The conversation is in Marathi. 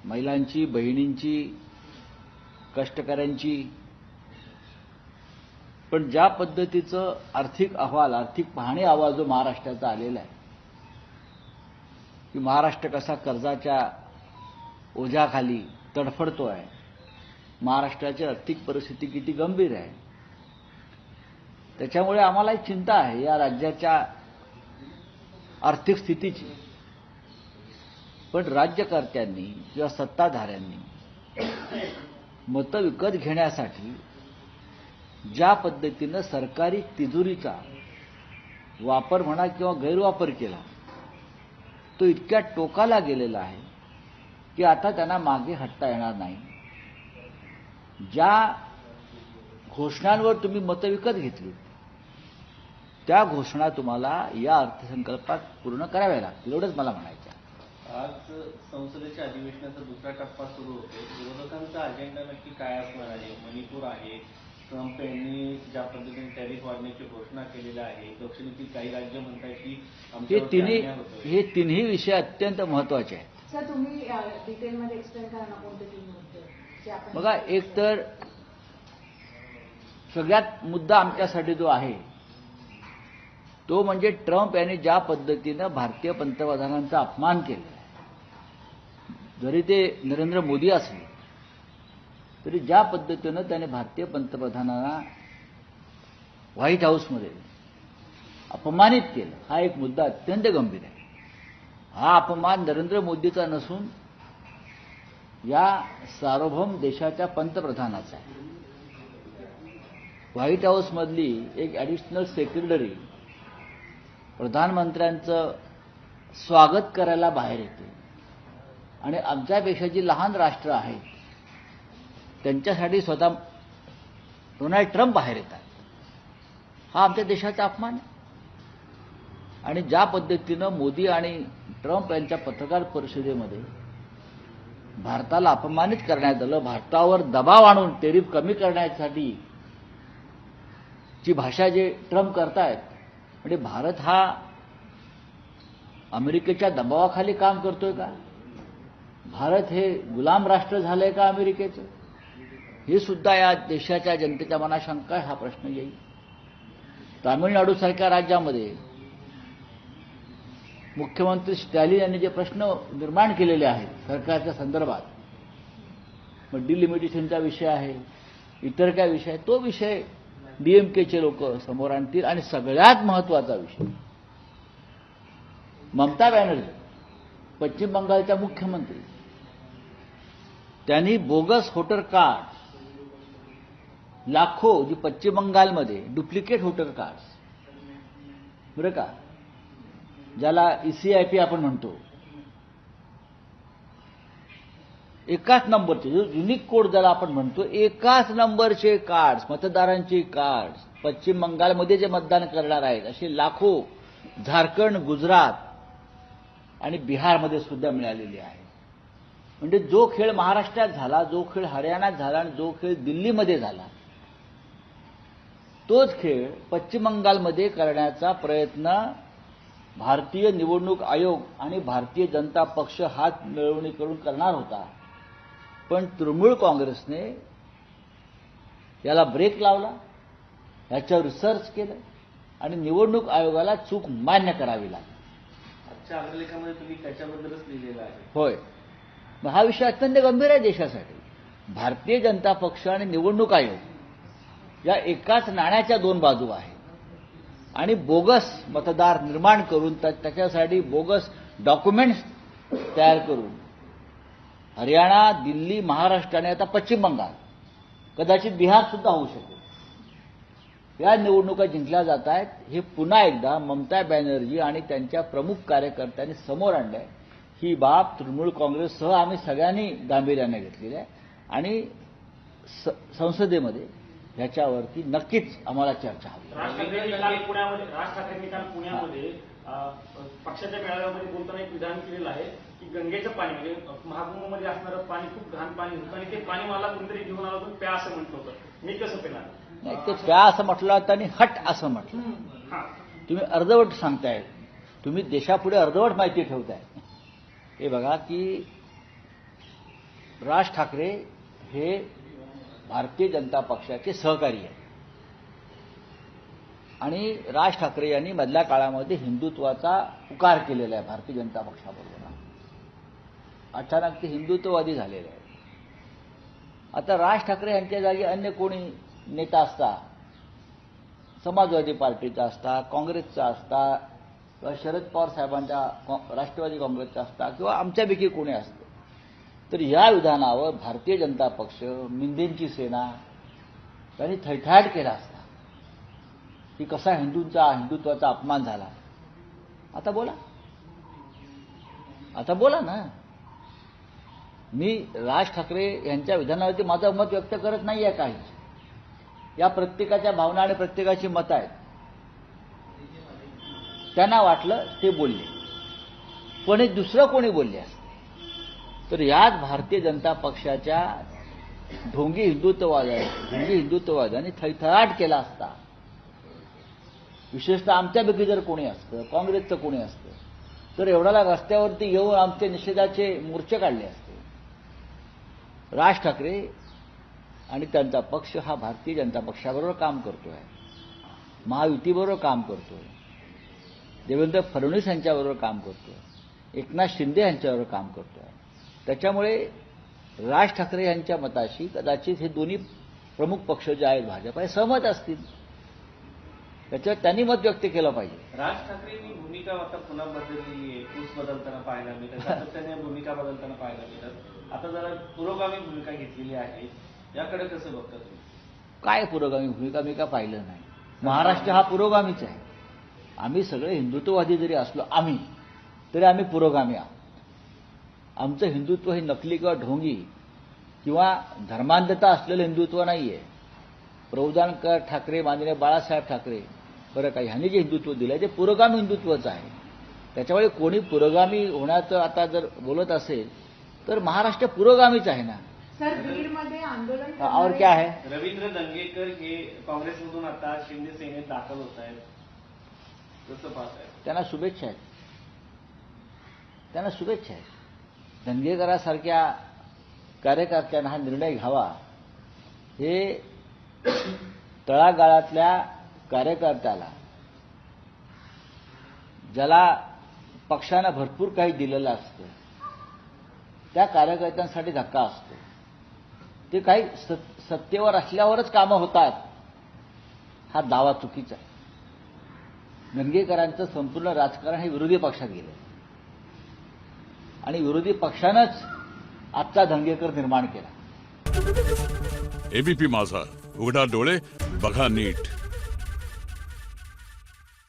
महिलांची, बहिणींची, कष्टकऱ्यांची, पण ज्या पद्धतीचं आर्थिक अहवाल, आर्थिक पाहणी अहवाल जो महाराष्ट्राचा आलेला आहे की महाराष्ट्र कसा कर्जाच्या ओझ्याखाली तडफडतो आहे, महाराष्ट्राची आर्थिक परिस्थिती किती गंभीर आहे, त्याच्यामुळे आम्हाला एक चिंता आहे या राज्याच्या आर्थिक स्थितीची. पण राज्यकर्त्यांनी किंवा सत्ताधाऱ्यांनी मतं विकत घेण्यासाठी ज्या पद्धतीनं सरकारी तिजोरीचा वापर म्हणा किंवा गैरवापर केला तो इतक्या टोकाला गेलेला आहे की आता त्यांना मागे हटता येणार नाही. ज्या घोषणांवर तुम्ही मतं विकत घेतली त्या घोषणा तुम्हाला या अर्थसंकल्पात पूर्ण कराव्या लागतील, एवढंच मला म्हणायचं आहे. आज संसदेच्या अधिवेशनाचा दुसरा टप्पा सुरू होतो. विरोधकांचा अजेंडा नक्की काय असणार आहे? मणिपूर आहे, ट्रम्प यांनी ज्या पद्धतीने टॅरिफ वाढण्याची घोषणा केलेली आहे, दक्षिणेतील काही राज्य म्हणतात की हे तिन्ही विषय अत्यंत महत्वाचे आहेत. सर, तुम्ही डिटेलमध्ये एक्सप्लेन करा ना कोणते तीन मुद्दे. बघा, एक तर सगळ्यात मुद्दा आमच्यासाठी जो आहे तो म्हणजे ट्रम्प यांनी ज्या पद्धतीनं भारतीय पंतप्रधानांचा अपमान केला, जरी ते नरेंद्र मोदी असले तरी ज्या पद्धतीनं त्याने भारतीय पंतप्रधानांना व्हाईट हाऊसमध्ये अपमानित केलं, हा एक मुद्दा अत्यंत गंभीर आहे. हा अपमान नरेंद्र मोदीचा नसून या सार्वभौम देशाच्या पंतप्रधानाचा आहे. व्हाईट हाऊसमधली एक ॲडिशनल सेक्रेटरी प्रधानमंत्र्यांचं स्वागत करायला बाहेर येते आणि आमच्यापेक्षा जी लहान राष्ट्र आहेत त्यांच्यासाठी स्वतः डोनाल्ड ट्रम्प बाहेर येतात. हा आमच्या देशाचा अपमान आहे. आणि ज्या पद्धतीनं मोदी आणि ट्रम्प यांच्या पत्रकार परिषदेमध्ये भारताला अपमानित करण्यात आलं, भारतावर दबाव आणून टेरिफ कमी करण्यासाठी ची भाषा जे ट्रम्प करतायत, म्हणजे भारत हा अमेरिकेच्या दबावाखाली काम करतोय का? भारत हे गुलाम राष्ट्र झालंय का अमेरिकेचं? हे सुद्धा या देशाच्या जनतेच्या मनात शंका आहे, हा प्रश्न येईल. तामिळनाडूसारख्या राज्यामध्ये मुख्यमंत्री स्टॅलिन यांनी जे प्रश्न निर्माण केलेले आहेत सरकारच्या संदर्भात, मग डिलिमिटेशनचा विषय आहे, इतर काय विषय आहे, तो विषय डीएमकेचे लोक समोर आणतील. आणि सगळ्यात महत्वाचा विषय, ममता बॅनर्जी पश्चिम बंगालच्या मुख्यमंत्री, त्यांनी बोगस वोटर कार्ड लाखो जी पश्चिम बंगालमध्ये डुप्लिकेट वोटर कार्ड्स, बरं का, ज्याला ECIP आपण म्हणतो, एकाच नंबरचे जो युनिक कोड ज्याला आपण म्हणतो, एकाच नंबरचे कार्ड्स, मतदारांचे कार्ड्स पश्चिम बंगालमध्ये जे मतदान करणार आहेत असे लाखो झारखंड, गुजरात आणि बिहारमध्ये सुद्धा मिळालेले आहे. म्हणजे जो खेळ महाराष्ट्रात झाला, जो खेळ हरियाणात झाला आणि जो खेळ दिल्लीमध्ये झाला, तोच खेळ पश्चिम बंगालमध्ये करण्याचा प्रयत्न भारतीय निवडणूक आयोग आणि भारतीय जनता पक्ष हात मिळवणी करून करणार होता. पण तृणमूल काँग्रेसने याला ब्रेक लावला, याच्यावर रिसर्च केलं आणि निवडणूक आयोगाला चूक मान्य करावी लागली. आजच्या अग्रलेखामध्ये तुम्ही त्याच्याबद्दलच लिहिलेलं आहे. होय, मग हा विषय अत्यंत गंभीर आहे देशासाठी. भारतीय जनता पक्ष आणि निवडणूक आयोग या एकाच नाण्याच्या दोन बाजू आहेत आणि बोगस मतदार निर्माण करून त्याच्यासाठी बोगस डॉक्युमेंट्स तयार करून हरियाणा, दिल्ली, महाराष्ट्र आणि आता पश्चिम बंगाल, कदाचित बिहार सुद्धा होऊ शकेल, या निवडणुका जिंकल्या जात आहेत. हे पुन्हा एकदा ममता बॅनर्जी आणि त्यांच्या प्रमुख कार्यकर्त्यांनी समोर आणलं आहे. ही बाब तृणमूल काँग्रेससह आम्ही सगळ्यांनी गांभीर्याने घेतलेली आहे आणि संसदेमध्ये ह्याच्यावरती नक्कीच आम्हाला चर्चा हवी. राज ठाकरेंनी काल पुण्यामध्ये पक्षाच्या मेळाव्यामध्ये बोलताना एक विधान केलेलं आहे की गंगेचं पाणी म्हणजे महाकुंभमध्ये असणारं पाणी खूप घाण पाणी होतं आणि ते पाणी मला कोणतरी घेऊन आलं होतं, प्या असं म्हटलं होतं, मी कसं पेणार? नाही, ते प्या असं म्हटलं होतं आणि हट असं म्हटलं. तुम्ही अर्धवट सांगताय, तुम्ही देशापुढे अर्धवट माहिती ठेवताय. हे बघा की राज ठाकरे हे भारतीय जनता पक्षाचे सहकारी आहेत आणि राज ठाकरे यांनी मधल्या काळामध्ये हिंदुत्वाचा पुकार केलेला आहे भारतीय जनता पक्षाबरोबर. अचानक ते हिंदुत्ववादी झालेले आहेत. आता राज ठाकरे यांच्या जागी अन्य कोणी नेता असता, समाजवादी पार्टीचा असता, काँग्रेसचा असता, किंवा शरद पवार साहेबांच्या राष्ट्रवादी काँग्रेसचा असता, किंवा आमच्यापैकी कोणी असतं, तर या विधानावर भारतीय जनता पक्ष, मिंदेंची सेना त्यांनी थैथयाट केला असता की कसा हिंदुत्वाचा अपमान झाला. आता बोला ना. मी राज ठाकरे यांच्या विधानावरती माझं मत व्यक्त करत नाही आहे काही. या प्रत्येकाच्या भावना आणि प्रत्येकाची मतं आहेत. त्यांना वाटलं ते बोलले, पण हे दुसरं कोणी बोलले असते तर याच भारतीय जनता पक्षाच्या ढोंगी हिंदुत्ववाद्यांनी थैथयाट केला असता. विशेषतः आमच्यापैकी जर कोणी असतं, काँग्रेसचं कोणी असतं, तर एवढ्याला रस्त्यावरती येऊन आमचे निषेधाचे मोर्चे काढले असते. राज ठाकरे आणि त्यांचा पक्ष हा भारतीय जनता पक्षाबरोबर काम करतोय, महायुतीबरोबर काम करतोय, देवेंद्र फडणवीस यांच्याबरोबर काम करतोय, एकनाथ शिंदे यांच्याबरोबर काम करतोय. त्याच्यामुळे राज ठाकरे यांच्या मताशी कदाचित हे दोन्ही प्रमुख पक्ष जे आहेत भाजप हे सहमत असतील. त्याच्यावर त्यांनी मत व्यक्त केलं पाहिजे. राज ठाकरेंनी भूमिका आता पुन्हा बदललेली आहे. ऊस बदलताना पाहायला मिळतात, सातत्याने भूमिका बदलताना पाहायला मिळतात. आता जरा पुरोगामी भूमिका घेतलेली आहे. याकडे कसं बघता तुम्ही? काय पुरोगामी भूमिका मी का पाहिलं नाही. महाराष्ट्र हा पुरोगामीच आहे. आम्ही सगळे हिंदुत्ववादी जरी असलो तरी आम्ही पुरोगामी आहोत. आमचं हिंदुत्व हे नकली किंवा ढोंगी किंवा धर्मांधता असलेलं हिंदुत्व नाही आहे. प्रबोधनकार ठाकरे, माननीय बाळासाहेब ठाकरे, बरं काही ह्यांनी जे हिंदुत्व दिलं ते पुरोगामी हिंदुत्वच आहे. त्याच्यामुळे कोणी पुरोगामी होण्याचं आता जर बोलत असेल तर महाराष्ट्र पुरोगामीच आहे ना. सर, बीडमध्ये आंदोलन और क्या है? रवींद्र दंगेकर हे काँग्रेसमधून आता शिंदे सेनेत दाखल होत आहेत, कसं पाहताय? त्यांना शुभेच्छा आहेत. दंगेकरासारख्या कार्यकर्त्यांना हा निर्णय घ्यावा हे तळागाळातल्या कार्यकर्त्याला, ज्याला पक्षानं भरपूर काही दिलेलं असतं, त्या कार्यकर्त्यांसाठी धक्का असतो. ते काही सत्तेवर असल्यावरच कामं होतात हा दावा चुकीचा आहे. दंगेकरांचं संपूर्ण राजकारण हे विरोधी पक्षात गेलं आणि विरोधी पक्षानंच आजचा दंगेकर निर्माण केला. एबीपी माझा, उघडा डोळे बघा नीट.